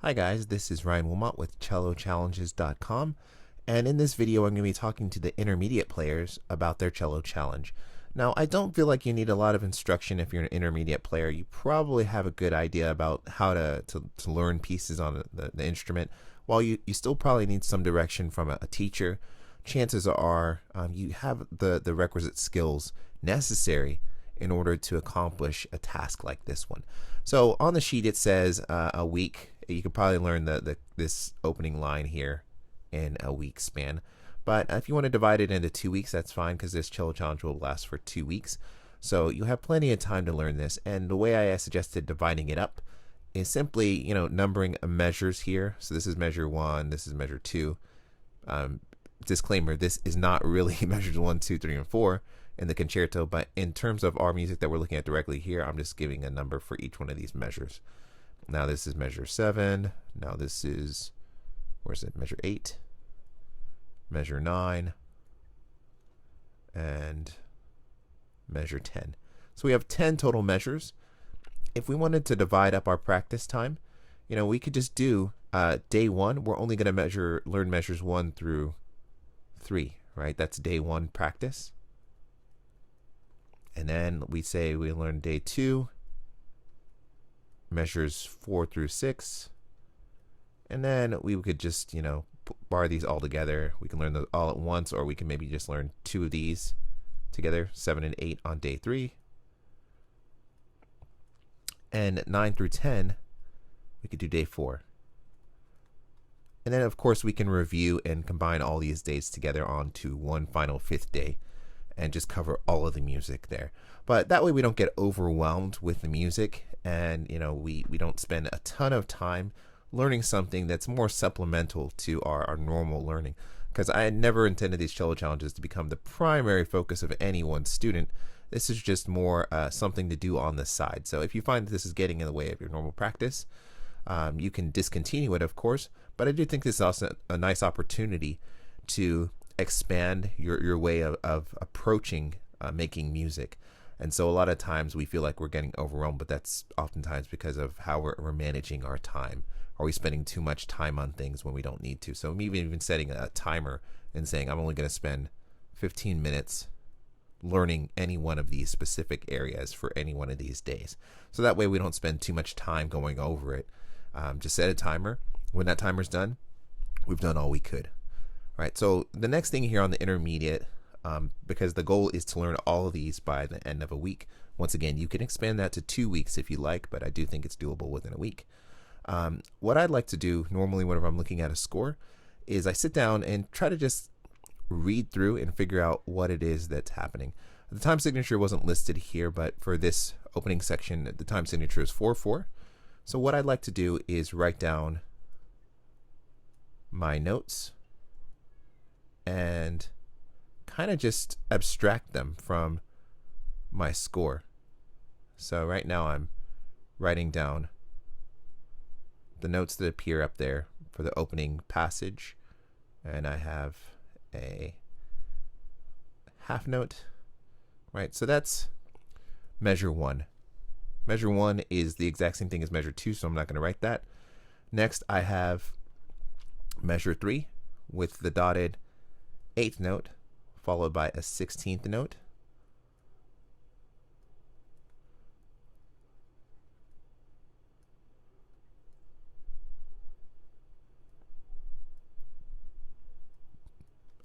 Hi guys, this is Ryan Wilmot with CelloChallenges.com, and in this video I'm going to be talking to the intermediate players about their cello challenge. Now, I don't feel like you need a lot of instruction if you're an intermediate player. You probably have a good idea about how to learn pieces on the instrument. While you still probably need some direction from a teacher, chances are you have the requisite skills necessary in order to accomplish a task like this one. So on the sheet it says a week. You could probably learn this opening line here in a week span. But if you want to divide it into 2 weeks, that's fine, because this cello challenge will last for 2 weeks. So you have plenty of time to learn this. And the way I suggested dividing it up is simply, numbering measures here. So this is measure 1, this is measure 2. Disclaimer, this is not really measures 1, 2, 3, and 4 in the concerto, but in terms of our music that we're looking at directly here, I'm just giving a number for each one of these measures. Now this is measure 7. Now this is, where's it? Measure 8, measure 9, and measure 10. So we have 10 total measures. If we wanted to divide up our practice time, we could just do day 1. We're only going to learn measures 1 through 3, right? That's day 1 practice. And then we say we learn day 2, measures 4 through 6. And then we could just, bar these all together. We can learn those all at once, or we can maybe just learn 2 of these together, 7 and 8 on day 3. And 9 through 10, we could do day 4. And then, of course, we can review and combine all these days together onto one final 5th day and just cover all of the music there. But that way we don't get overwhelmed with the music, and we don't spend a ton of time learning something that's more supplemental to our normal learning. Because I had never intended these cello challenges to become the primary focus of any one student. This is just more something to do on the side. So if you find that this is getting in the way of your normal practice, you can discontinue it, of course. But I do think this is also a nice opportunity to expand your way of approaching making music. And so a lot of times we feel like we're getting overwhelmed, but that's oftentimes because of how we're managing our time. Are we spending too much time on things when we don't need to? So maybe even setting a timer and saying, I'm only going to spend 15 minutes learning any one of these specific areas for any one of these days. So that way we don't spend too much time going over it. Just set a timer. When that timer's done, we've done all we could. Right, so the next thing here on the intermediate, because the goal is to learn all of these by the end of a week. Once again, you can expand that to 2 weeks if you like, but I do think it's doable within a week. What I'd like to do normally whenever I'm looking at a score is I sit down and try to just read through and figure out what it is that's happening. The time signature wasn't listed here, but for this opening section, the time signature is 4/4. So what I'd like to do is write down my notes and kind of just abstract them from my score. So right now I'm writing down the notes that appear up there for the opening passage, and I have a half note, right? So that's measure 1. Measure 1 is the exact same thing as measure 2, so I'm not going to write that. Next I have measure 3 with the dotted 8th note followed by a 16th note.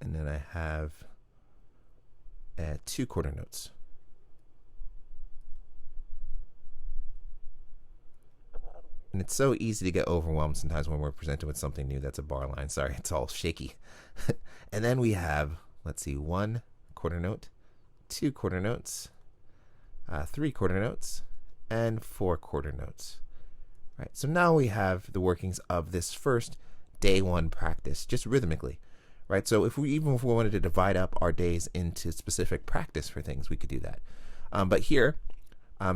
And then I have 2 quarter notes. And it's so easy to get overwhelmed sometimes when we're presented with something new that's a bar line. Sorry, it's all shaky. And then we have, let's see, 1 quarter note, 2 quarter notes, 3 quarter notes, and 4 quarter notes. Right, so now we have the workings of this first day 1 practice, just rhythmically. Right, so even if we wanted to divide up our days into specific practice for things, we could do that. But here,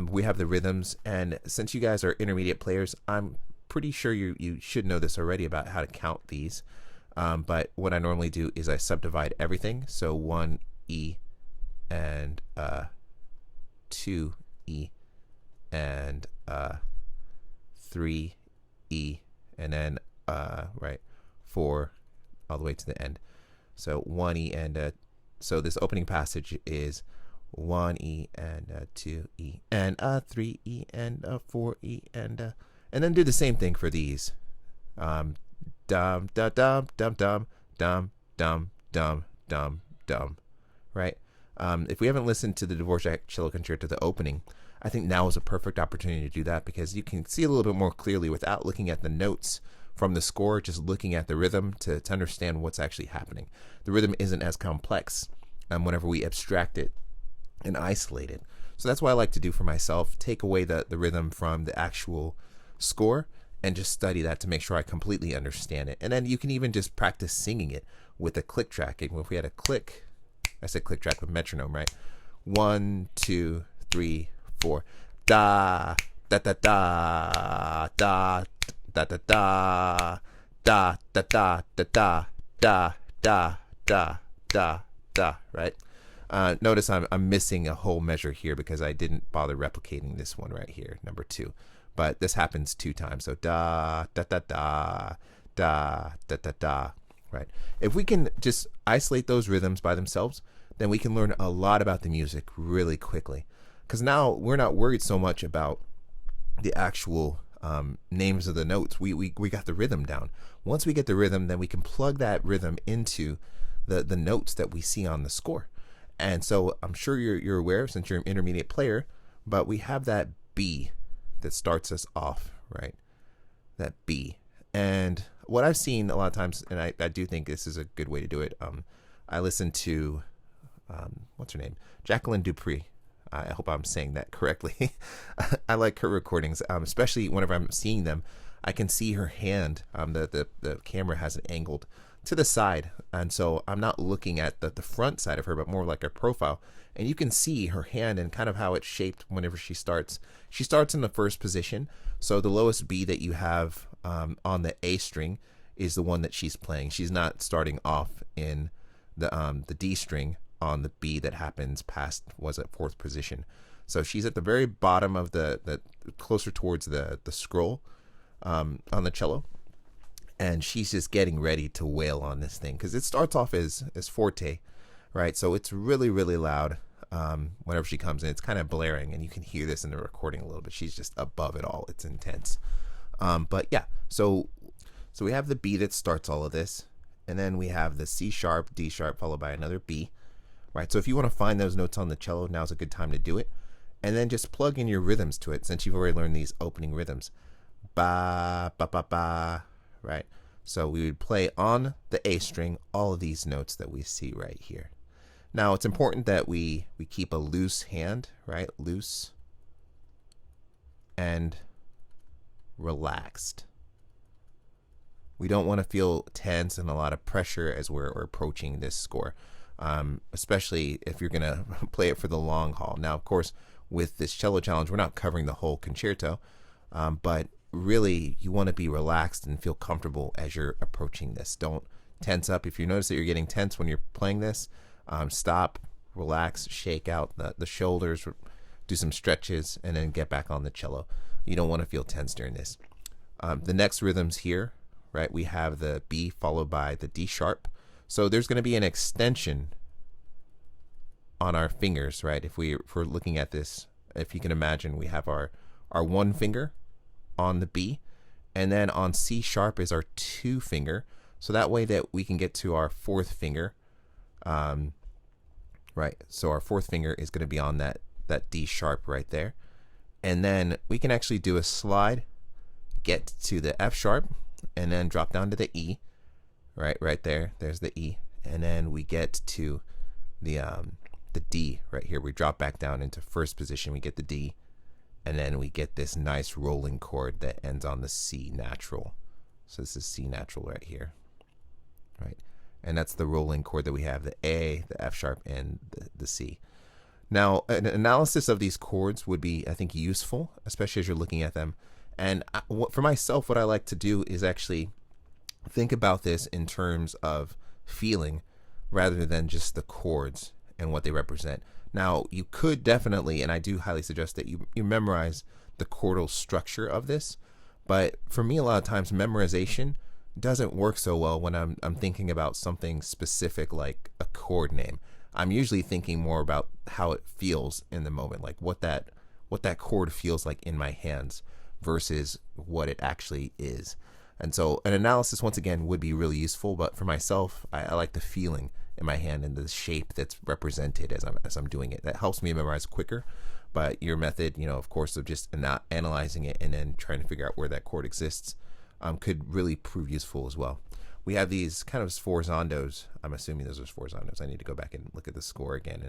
we have the rhythms, and since you guys are intermediate players, I'm pretty sure you should know this already about how to count these. But what I normally do is I subdivide everything. So 1E and 2E and 3E and then right, 4 all the way to the end. So 1E and so this opening passage is 1E and 2E and 3E and 4E and then do the same thing for these. Dum dum dum dum dum dum dum dum dum dum dum. Right. If we haven't listened to the Dvorak Cello Concerto, the opening, I think now is a perfect opportunity to do that, because you can see a little bit more clearly without looking at the notes from the score, just looking at the rhythm to understand what's actually happening. The rhythm isn't as complex whenever we abstract it and isolate it. So that's what I like to do for myself, take away the rhythm from the actual score and just study that to make sure I completely understand it. And then you can even just practice singing it with a click track. And if we had a click, I said click track with metronome, right? 1, 2, 3, 4. Da da da da da da da da da da da da da da da da da, right? Notice I'm missing a whole measure here because I didn't bother replicating this one right here, number 2. But this happens 2 times. So da da da da da da da da, right? If we can just isolate those rhythms by themselves, then we can learn a lot about the music really quickly. Because now we're not worried so much about the actual names of the notes. We got the rhythm down. Once we get the rhythm, then we can plug that rhythm into the notes that we see on the score. And so I'm sure you're aware, since you're an intermediate player, but we have that B that starts us off, right? That B. And what I've seen a lot of times, and I do think this is a good way to do it, I listened to, what's her name? Jacqueline Dupree. I hope I'm saying that correctly. I like her recordings, especially whenever I'm seeing them. I can see her hand. The camera has it angled to the side, and so I'm not looking at the front side of her, but more like her profile. And you can see her hand and kind of how it's shaped whenever she starts. She starts in the first position, so the lowest B that you have on the A string is the one that she's playing. She's not starting off in the D string on the B that happens past, was at 4th position. So she's at the very bottom of the closer towards the scroll on the cello, and she's just getting ready to wail on this thing, because it starts off as forte, right? So it's really, really loud whenever she comes in. It's kind of blaring, and you can hear this in the recording a little bit. She's just above it all. It's intense. But yeah, so we have the B that starts all of this, and then we have the C sharp, D sharp, followed by another B, right? So if you want to find those notes on the cello, now's a good time to do it. And then just plug in your rhythms to it, since you've already learned these opening rhythms. Ba, ba, ba, ba, right? So we would play on the A string all of these notes that we see right here. Now it's important that we keep a loose hand, right? Loose and relaxed. We don't want to feel tense and a lot of pressure as we're approaching this score, especially if you're going to play it for the long haul. Now, of course, with this cello challenge, we're not covering the whole concerto, but really you want to be relaxed and feel comfortable as you're approaching this. Don't tense up. If you notice that you're getting tense when you're playing this, stop, relax, shake out the shoulders, do some stretches, and then get back on the cello. You don't want to feel tense during this. The next rhythms here, right, we have the B followed by the D sharp. So there's going to be an extension on our fingers, right? If we're looking at this, if you can imagine, we have our one finger on the B, and then on C sharp is our 2 finger. So that way that we can get to our 4th finger, right? So our 4th finger is going to be on that D sharp right there. And then we can actually do a slide, get to the F sharp, and then drop down to the E, right there. There's the E. And then we get to the D right here. We drop back down into 1st position. We get the D, and then we get this nice rolling chord that ends on the C natural. So this is C natural right here, right? And that's the rolling chord that we have, the A, the F sharp, and the C. Now, an analysis of these chords would be, I think, useful, especially as you're looking at them. And for myself, what I like to do is actually think about this in terms of feeling rather than just the chords and what they represent. Now, you could definitely, and I do highly suggest that you memorize the chordal structure of this, But for me, a lot of times memorization doesn't work so well when I'm thinking about something specific like a chord name. I'm usually thinking more about how it feels in the moment, like what that chord feels like in my hands versus what it actually is. And so an analysis, once again, would be really useful. But for myself, I like the feeling in my hand and the shape that's represented as I'm doing it. That helps me memorize quicker. But your method, of course, of just not analyzing it and then trying to figure out where that chord exists, could really prove useful as well. We have these kind of sforzandos. I'm assuming those are sforzandos. I need to go back and look at the score again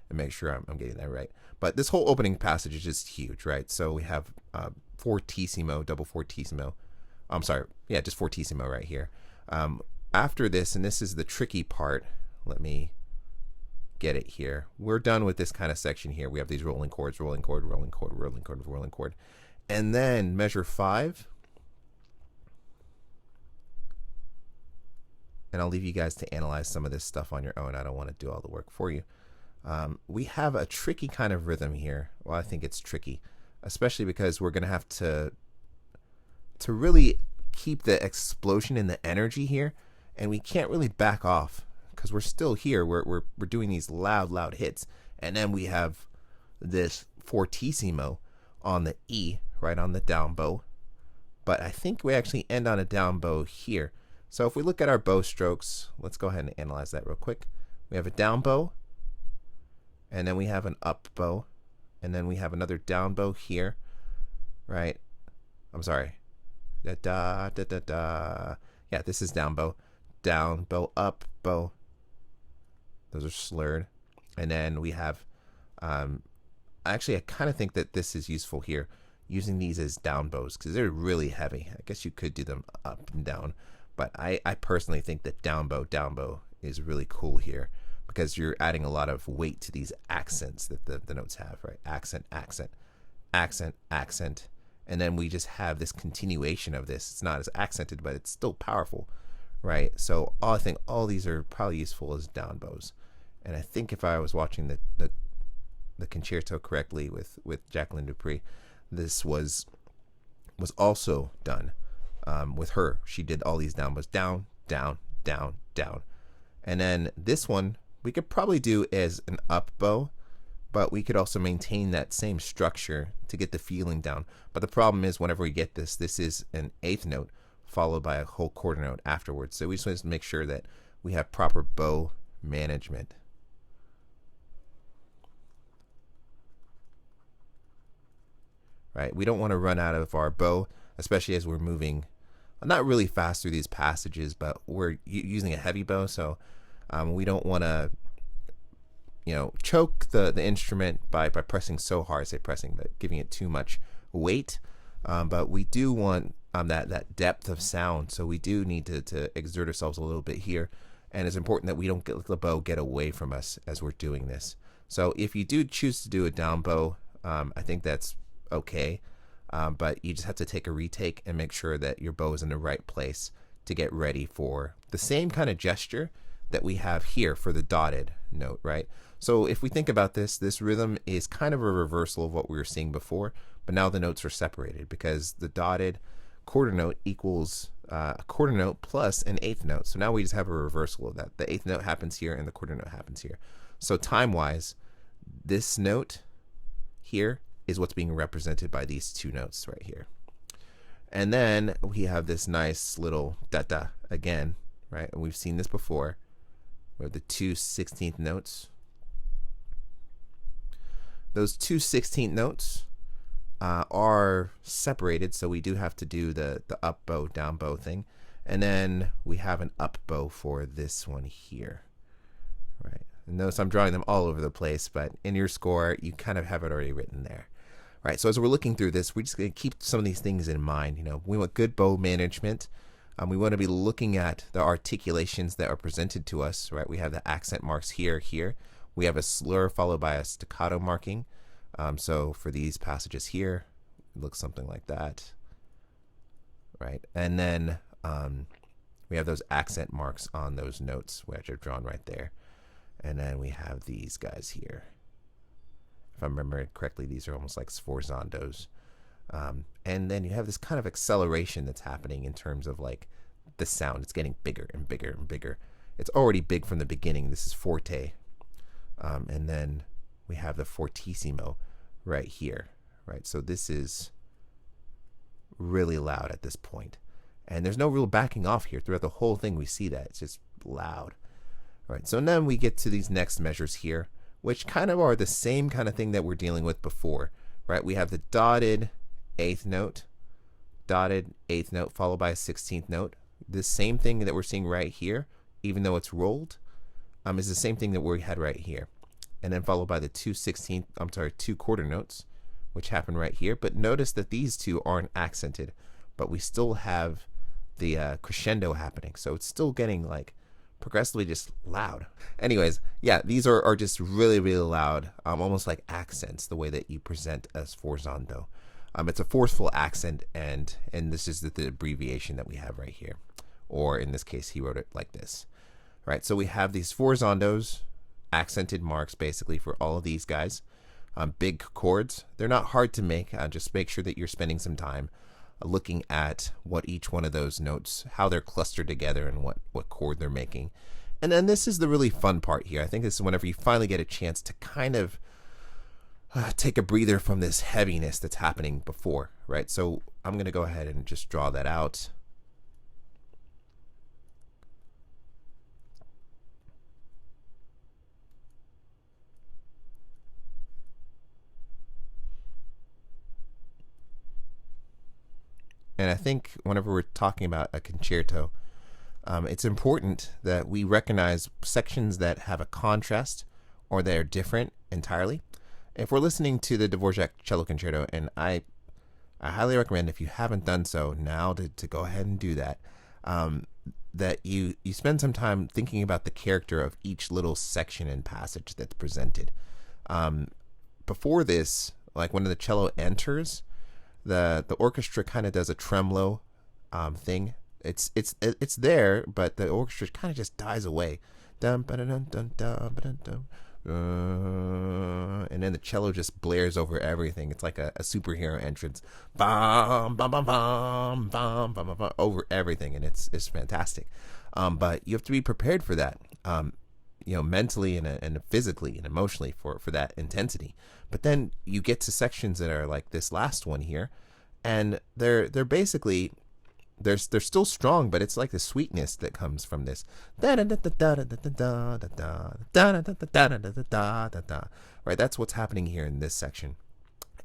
and make sure I'm getting that right. But this whole opening passage is just huge, right? So we have fortissimo, double fortissimo. I'm sorry, yeah, just fortissimo right here. After this, and this is the tricky part, let me get it here. We're done with this kind of section here. We have these rolling chords, rolling chord, rolling chord, rolling chord, rolling chord. And then measure 5. And I'll leave you guys to analyze some of this stuff on your own. I don't want to do all the work for you. We have a tricky kind of rhythm here. Well, I think it's tricky, especially because we're going to have to really keep the explosion in the energy here, and we can't really back off because we're still here. We're doing these loud hits, and then we have this fortissimo on the E, right on the down bow. But I think we actually end on a down bow here. So if we look at our bow strokes, let's go ahead and analyze that real quick. We have a down bow, and then we have an up bow, and then we have another down bow here, right? I'm sorry. Da. Yeah, this is down bow, up bow. Those are slurred. And then we have, actually, I kind of think that this is useful here, using these as down bows because they're really heavy. I guess you could do them up and down, but I personally think that down bow is really cool here because you're adding a lot of weight to these accents that the notes have, right? Accent, accent, accent, accent. And then we just have this continuation of this. It's not as accented, but it's still powerful, right? So I think all these are probably useful as down bows. And I think if I was watching the concerto correctly with Jacqueline Dupree, this was also done with her. She did all these down bows, down, down, down, down. And then this one we could probably do as an up bow, but we could also maintain that same structure to get the feeling down. But the problem is whenever we get this is an 8th note followed by a whole quarter note afterwards. So we just want to make sure that we have proper bow management. Right? We don't want to run out of our bow, especially as we're moving not really fast through these passages, but we're using a heavy bow, so we don't want to choke the instrument by pressing so hard, but giving it too much weight. But we do want that depth of sound, so we do need to exert ourselves a little bit here. And it's important that we don't let the bow get away from us as we're doing this. So if you do choose to do a down bow, I think that's okay. But you just have to take a retake and make sure that your bow is in the right place to get ready for the same kind of gesture that we have here for the dotted note, right? So if we think about this rhythm is kind of a reversal of what we were seeing before, but now the notes are separated because the dotted quarter note equals a quarter note plus an 8th note. So now we just have a reversal of that. The 8th note happens here and the quarter note happens here. So time-wise, this note here is what's being represented by these two notes right here. And then we have this nice little da-da again, right? And we've seen this before. We have the 2 16th notes. Those 2 16th notes are separated, so we do have to do the up bow, down bow thing. And then we have an up bow for this one here, right? And notice I'm drawing them all over the place, but in your score, you kind of have it already written there. Right, so as we're looking through this, we're just going to keep some of these things in mind. We want good bow management. We want to be looking at the articulations that are presented to us. Right, we have the accent marks here. We have a slur followed by a staccato marking. So for these passages here, it looks something like that. Right, and then we have those accent marks on those notes, which are drawn right there. And then we have these guys here. If I remember correctly, these are almost like sforzandos. And then you have this kind of acceleration that's happening in terms of like the sound. It's getting bigger and bigger and bigger. It's already big from the beginning. This is forte. And then we have the fortissimo right here, right? So this is really loud at this point. And there's no real backing off here. Throughout the whole thing, we see that. It's just loud. All right, so then we get to these next measures here, which kind of are the same kind of thing that we're dealing with before, right? We have the dotted eighth note, followed by a 16th note. The same thing that we're seeing right here, even though it's rolled, is the same thing that we had right here. And then followed by the two quarter notes, which happen right here. But notice that these two aren't accented, but we still have the crescendo happening. So it's still getting like progressively just loud. Anyways, yeah, these are just really, really loud, almost like accents, the way that you present as forzando. It's a forceful accent, and this is the abbreviation that we have right here. Or in this case, he wrote it like this. Right, so we have these forzandos, accented marks basically for all of these guys. Big chords. They're not hard to make. Just make sure that you're spending some time looking at what each one of those notes, how they're clustered together and what chord they're making. And then this is the really fun part here. I think this is whenever you finally get a chance to kind of take a breather from this heaviness that's happening before, right? So I'm going to go ahead and just draw that out. And I think whenever we're talking about a concerto, it's important that we recognize sections that have a contrast or they're different entirely. If we're listening to the Dvorak Cello Concerto, and I highly recommend, if you haven't done so now, to go ahead and do that, that you spend some time thinking about the character of each little section and passage that's presented. Before this, like when the cello enters, the orchestra kind of does a tremolo thing. It's there, but the orchestra kind of just dies away. And then the cello just blares over everything. It's like a superhero entrance, bam, bam, bam, bam, bam, bam, bam, bam, over everything, and it's fantastic. But you have to be prepared for that, mentally and physically and emotionally for that intensity. But then you get to sections that are like this last one here, and they're basically they're still strong, but it's like the sweetness that comes from this. Right, that's what's happening here in this section.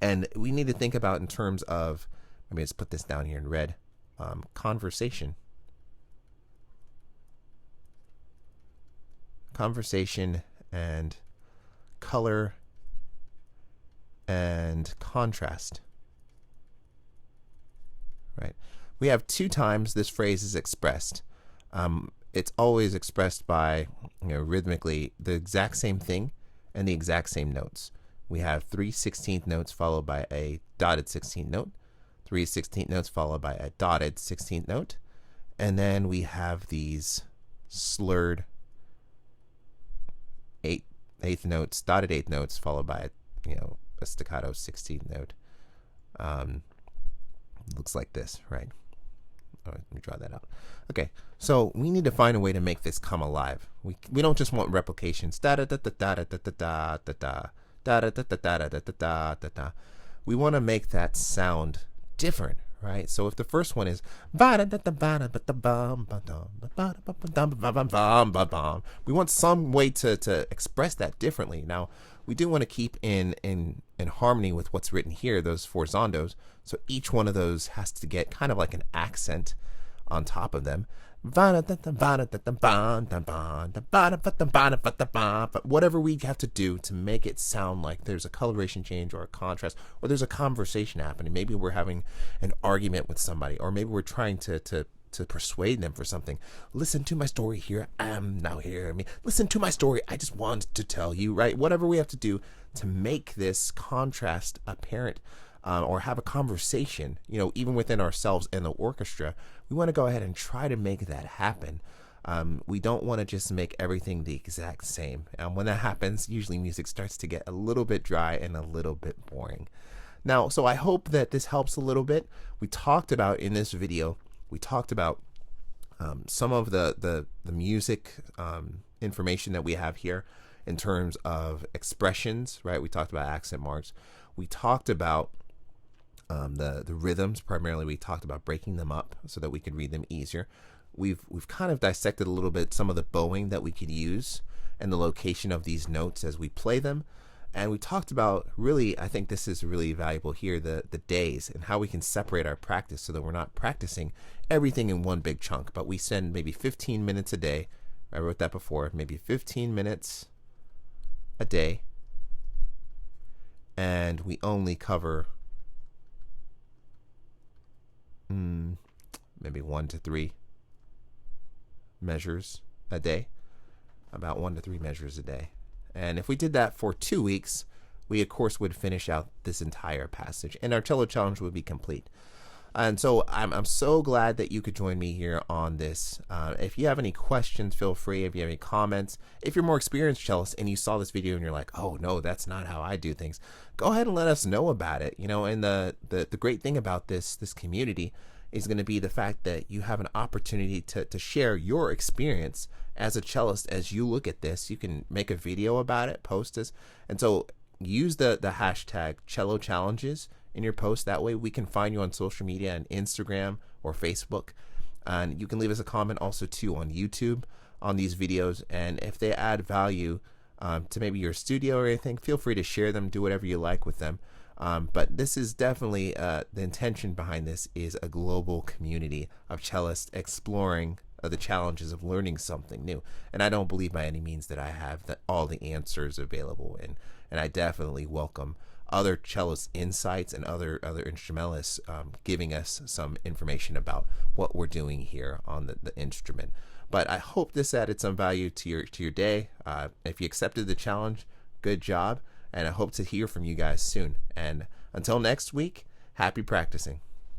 And we need to think about in terms of, let me just put this down here in red, conversation and color and contrast. Right. We have two times this phrase is expressed. It's always expressed by, rhythmically, the exact same thing and the exact same notes. We have 3 16th notes followed by a dotted 16th note, 3 16th notes followed by a dotted 16th note, and then we have these slurred eighth notes, dotted eighth notes followed by a staccato 16th note. Looks like this, right? Let me draw that out. Okay, so we need to find a way to make this come alive. We don't just want replications. Da da da da da da da da da da da da da da da da da da da. We want to make that sound different, right? So if the first one is we want some way to express that differently. Now we do want to keep in harmony with what's written here, those forzandos. So each one of those has to get kind of like an accent on top of them. But whatever we have to do to make it sound like there's a coloration change or a contrast, or there's a conversation happening. Maybe we're having an argument with somebody, or maybe we're trying to persuade them for something. Listen to my story here. Now hear me. Listen to my story. I just want to tell you, right? Whatever we have to do to make this contrast apparent, or have a conversation, even within ourselves and the orchestra, we want to go ahead and try to make that happen. We don't want to just make everything the exact same. When that happens, usually music starts to get a little bit dry and a little bit boring. Now, so I hope that this helps a little bit. We talked about in this video, we talked about some of the music information that we have here in terms of expressions, right? We talked about accent marks. We talked about the rhythms. Primarily, we talked about breaking them up so that we could read them easier. We've kind of dissected a little bit some of the bowing that we could use and the location of these notes as we play them. And we talked about, really, I think this is really valuable here, the days and how we can separate our practice so that we're not practicing everything in one big chunk, but we spend maybe 15 minutes a day. I wrote that before, maybe 15 minutes a day, and we only cover maybe 1 to 3 measures a day, about 1 to 3 measures a day. And if we did that for 2 weeks, we of course would finish out this entire passage and our cello challenge would be complete. And so I'm so glad that you could join me here on this. If you have any questions, feel free. If you have any comments, if you're more experienced cellist and you saw this video and you're like, oh no, that's not how I do things, go ahead and let us know about it. You know, and the great thing about this community is going to be the fact that you have an opportunity to share your experience as a cellist. As you look at this, you can make a video about it, post this, and so use the hashtag cello challenges in your post. That way we can find you on social media on Instagram or Facebook, and you can leave us a comment also too on YouTube on these videos. And if they add value to maybe your studio or anything, feel free to share them, do whatever you like with them. But this is definitely the intention behind this is a global community of cellists exploring the challenges of learning something new. And I don't believe by any means that I have all the answers available, and I definitely welcome other cellist insights and other instrumentalists giving us some information about what we're doing here on the instrument. But I hope this added some value to your day. If you accepted the challenge, good job, and I hope to hear from you guys soon. And until next week, happy practicing.